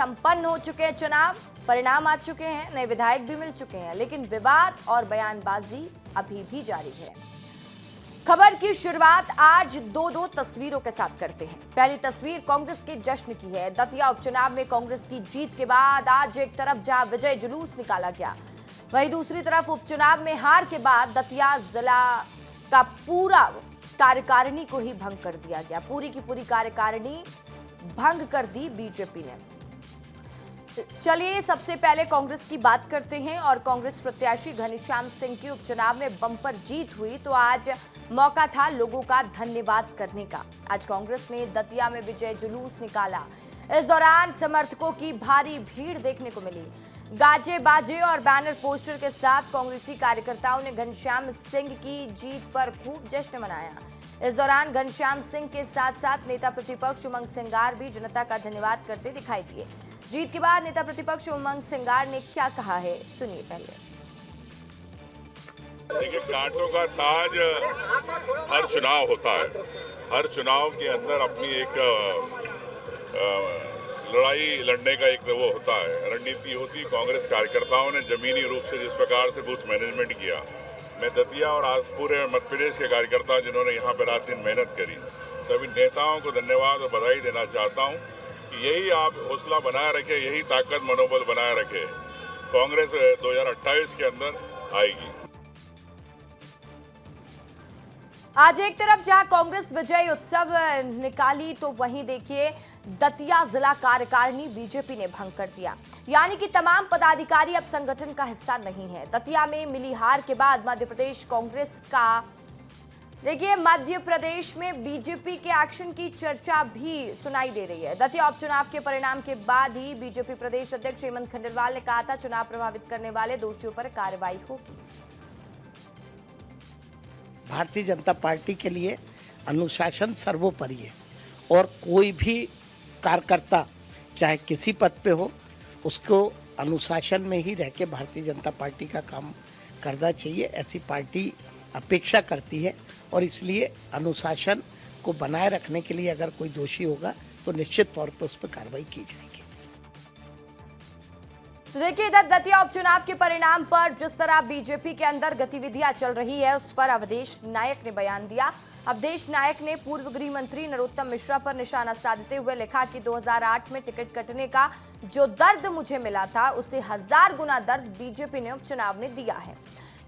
संपन्न हो चुके हैं चुनाव, परिणाम आ चुके हैं, नए विधायक भी मिल चुके हैं, लेकिन विवाद और बयानबाजी अभी भी जारी है। खबर की शुरुआत आज दो तस्वीरों के साथ करते हैं। पहली तस्वीर कांग्रेस के जश्न की है। दतिया उपचुनाव में कांग्रेस की जीत के बाद आज एक तरफ जहां विजय जुलूस निकाला गया, वहीं दूसरी तरफ उपचुनाव में हार के बाद दतिया जिला का पूरा कार्यकारिणी को ही भंग कर दिया गया। पूरी की पूरी कार्यकारिणी भंग कर दी बीजेपी ने। चलिए सबसे पहले कांग्रेस की बात करते हैं और कांग्रेस प्रत्याशी घनश्याम सिंह की उपचुनाव में बम्पर जीत हुई तो आज मौका था लोगों का धन्यवाद करने का। आज कांग्रेस ने दतिया में विजय जुलूस निकाला। इस दौरान समर्थकों की भारी भीड़ देखने को मिली। गाजे बाजे और बैनर पोस्टर के साथ कांग्रेसी कार्यकर्ताओं ने घनश्याम सिंह की जीत पर खूब जश्न मनाया। इस दौरान घनश्याम सिंह के साथ साथ नेता प्रतिपक्ष उमंग सिंगार भी जनता का धन्यवाद करते दिखाई दिए। जीत के बाद नेता प्रतिपक्ष उमंग सिंगार ने क्या कहा है, सुनिए पहले। देखिए, कांटों का ताज हर चुनाव होता है। हर चुनाव के अंदर अपनी एक लड़ाई लड़ने का एक वो होता है, रणनीति होती। कांग्रेस कार्यकर्ताओं ने जमीनी रूप से जिस प्रकार से बूथ मैनेजमेंट किया, मैं दतिया और आज पूरे मध्य प्रदेश के कार्यकर्ता जिन्होंने यहाँ पर रात दिन मेहनत करी, सभी नेताओं को धन्यवाद और बधाई देना चाहता हूँ कि यही आप हौसला बनाए रखें, यही ताकत मनोबल बनाए रखें। कांग्रेस 2028 के अंदर आएगी। आज एक तरफ जहां कांग्रेस विजय उत्सव निकाली तो वहीं देखिए दतिया जिला कार्यकारिणी बीजेपी ने भंग कर दिया, यानी कि तमाम पदाधिकारी अब संगठन का हिस्सा नहीं है। दतिया में मिली हार के बाद मध्य प्रदेश कांग्रेस का देखिए मध्य प्रदेश में बीजेपी के एक्शन की चर्चा भी सुनाई दे रही है। दतिया उपचुनाव के परिणाम के बाद ही बीजेपी प्रदेश अध्यक्ष हेमंत खंडेलवाल ने कहा था चुनाव प्रभावित करने वाले दोषियों पर कार्रवाई होगी। भारतीय जनता पार्टी के लिए अनुशासन सर्वोपरि है और कोई भी कार्यकर्ता चाहे किसी पद पे हो उसको अनुशासन में ही रह के भारतीय जनता पार्टी का काम करना चाहिए, ऐसी पार्टी अपेक्षा करती है। और इसलिए अनुशासन को बनाए रखने के लिए अगर कोई दोषी होगा तो निश्चित तौर पर उस पर कार्रवाई की जाएगी। तो देखिए इधर दतिया उपचुनाव के परिणाम पर जिस तरह बीजेपी के अंदर गतिविधियां चल रही है उस पर अवधेश नायक ने बयान दिया। अवधेश नायक ने पूर्व गृह मंत्री नरोत्तम मिश्रा पर निशाना साधते हुए लिखा कि 2008 में टिकट कटने का जो दर्द मुझे मिला था उससे 1000 गुना दर्द बीजेपी ने उपचुनाव में दिया है।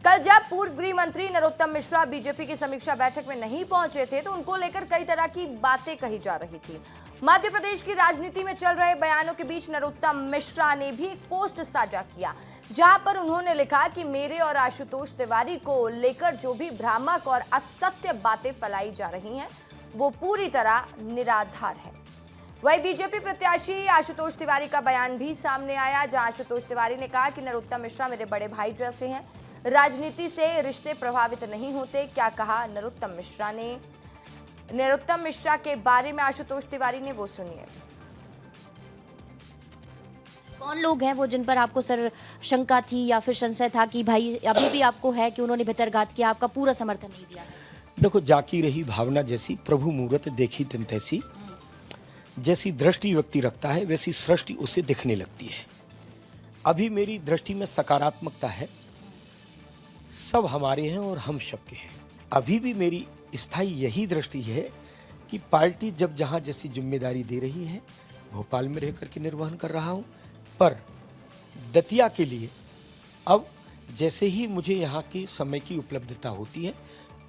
कल जब पूर्व गृह मंत्री नरोत्तम मिश्रा बीजेपी की समीक्षा बैठक में नहीं पहुंचे थे तो उनको लेकर कई तरह की बातें कही जा रही थी। मध्य प्रदेश की राजनीति में चल रहे बयानों के बीच नरोत्तम मिश्रा ने भी एक पोस्ट साझा किया जहां पर उन्होंने लिखा कि मेरे और आशुतोष तिवारी को लेकर जो भी भ्रामक और असत्य बातें फैलाई जा रही हैं वो पूरी तरह निराधार है। वहीं बीजेपी प्रत्याशी आशुतोष तिवारी का बयान भी सामने आया जहां आशुतोष तिवारी ने कहा कि नरोत्तम मिश्रा मेरे बड़े भाई जैसे हैं, राजनीति से रिश्ते प्रभावित नहीं होते। क्या कहा नरोत्तम मिश्रा ने? नरोत्तम मिश्रा के बारे में आशुतोष तिवारी ने वो सुनिए। कौन लोग हैं वो जिन पर आपको सर शंका थी या फिर संशय था कि भाई अभी भी आपको है कि उन्होंने भितरघात किया, आपका पूरा समर्थन नहीं दिया? देखो, जाकी रही भावना जैसी प्रभु मूरत देखी तिन तैसी। जैसी दृष्टि व्यक्ति रखता है वैसी सृष्टि उसे दिखने लगती है। अभी मेरी दृष्टि में सकारात्मकता है, सब हमारे हैं और हम सबके हैं। अभी भी मेरी स्थायी यही दृष्टि है कि पार्टी जब जहां जैसी जिम्मेदारी दे रही है भोपाल में रहकर के निर्वहन कर रहा हूं, पर दतिया के लिए अब जैसे ही मुझे यहाँ की समय की उपलब्धता होती है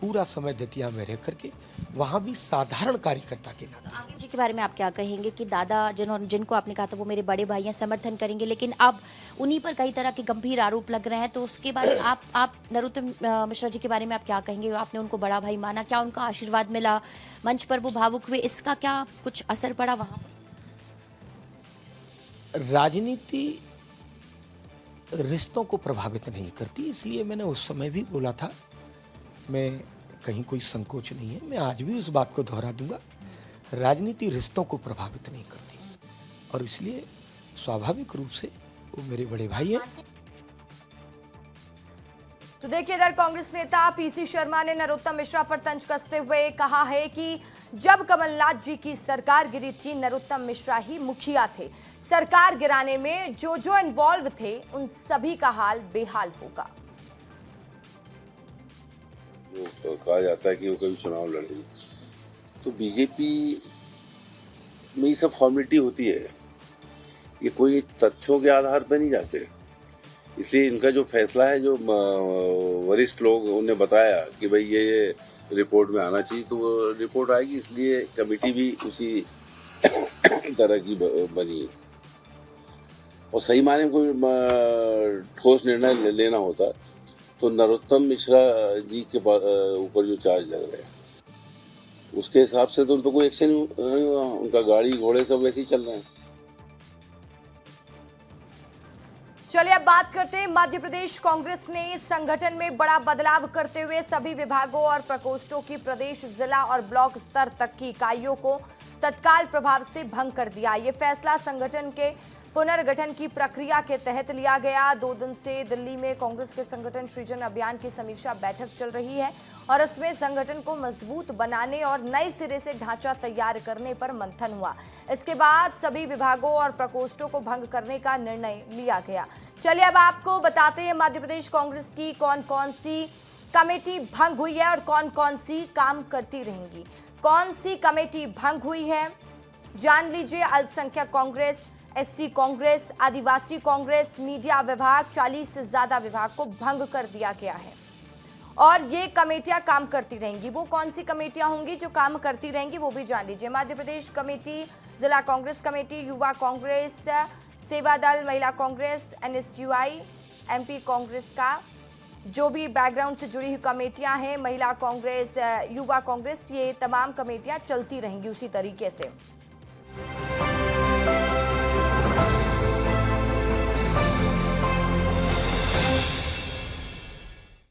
पूरा समय दतिया में रह करके वहाँ भी साधारण कार्यकर्ता के नाते। आगे जी के बारे में आप क्या कहेंगे कि दादा जिनको आपने कहा था वो मेरे बड़े भाई हैं, समर्थन करेंगे, लेकिन अब उन्हीं पर कई तरह के गंभीर आरोप लग रहे हैं, तो उसके बाद आप नरोत्तम मिश्रा जी के बारे में आप क्या कहेंगे? आपने उनको बड़ा भाई माना, क्या उनका आशीर्वाद मिला, मंच पर वो भावुक हुए, इसका क्या कुछ असर पड़ा वहाँ? राजनीति रिश्तों को प्रभावित नहीं करती, इसलिए मैंने उस समय भी बोला था, मैं कहीं कोई संकोच नहीं है, मैं आज भी उस बात को दोहरा दूंगा, राजनीति रिश्तों को प्रभावित नहीं करती और इसलिए स्वाभाविक रूप से वो मेरे बड़े भाई हैं। तो देखिए इधर कांग्रेस नेता पीसी शर्मा ने नरोत्तम मिश्रा पर तंज कसते हुए कहा है कि जब कमलनाथ जी की सरकार गिरी थी नरोत्तम मिश्रा ही मुखिया थे, सरकार गिराने में जो जो इन्वॉल्व थे उन सभी का हाल बेहाल होगा। जो कहा जाता है कि वो कभी चुनाव लड़ेगी, तो बीजेपी में ये सब फॉर्मेलिटी होती है, ये कोई तथ्यों के आधार पर नहीं जाते। इसलिए इनका जो फैसला है, जो वरिष्ठ लोग उन्हें बताया कि भाई ये रिपोर्ट में आना चाहिए, तो वो रिपोर्ट आएगी, इसलिए कमेटी भी उसी तरह की बनी है। और सही मायने में कोई ठोस निर्णय लेना होता तो नरोत्तम मिश्रा जी के ऊपर जो चार्ज लग रहे हैं उसके हिसाब से तो उन पर कोई एक्शन नहीं हुआ। उनका गाड़ी घोड़े सब वैसे ही चल रहे हैं। चलिए अब बात करते हैं मध्य प्रदेश कांग्रेस ने संगठन में बड़ा बदलाव करते हुए सभी विभागों और प्रकोष्ठों की प्रदेश, जिला और ब्लॉक स्तर तक की इकाइयों को तत्काल प्रभाव से भंग कर दिया। ये फैसला संगठन के पुनर्गठन की प्रक्रिया के तहत लिया गया। 2 दिन से दिल्ली में कांग्रेस के संगठन सृजन अभियान की समीक्षा बैठक चल रही है और इसमें संगठन को मजबूत बनाने और नए सिरे से ढांचा तैयार करने पर मंथन हुआ। इसके बाद सभी विभागों और प्रकोष्ठों को भंग करने का निर्णय लिया गया। चलिए अब आपको बताते हैं मध्य प्रदेश कांग्रेस की कौन कौन सी कमेटी भंग हुई है और कौन कौन सी काम करती रहेंगी। कौन सी कमेटी भंग हुई है जान लीजिए। अल्पसंख्यक कांग्रेस, एससी कांग्रेस, आदिवासी कांग्रेस, मीडिया विभाग, 40 से ज्यादा विभाग को भंग कर दिया गया है और ये कमेटियां काम करती रहेंगी। वो कौन सी कमेटियां होंगी जो काम करती रहेंगी वो भी जान लीजिए। मध्य प्रदेश कमेटी, जिला कांग्रेस कमेटी, युवा कांग्रेस, सेवा दल, महिला कांग्रेस, एनएसयूआई, एमपी कांग्रेस का जो भी बैकग्राउंड से जुड़ी हुई कमेटियां हैं, महिला कांग्रेस, युवा कांग्रेस, ये तमाम कमेटियां चलती रहेंगी उसी तरीके से।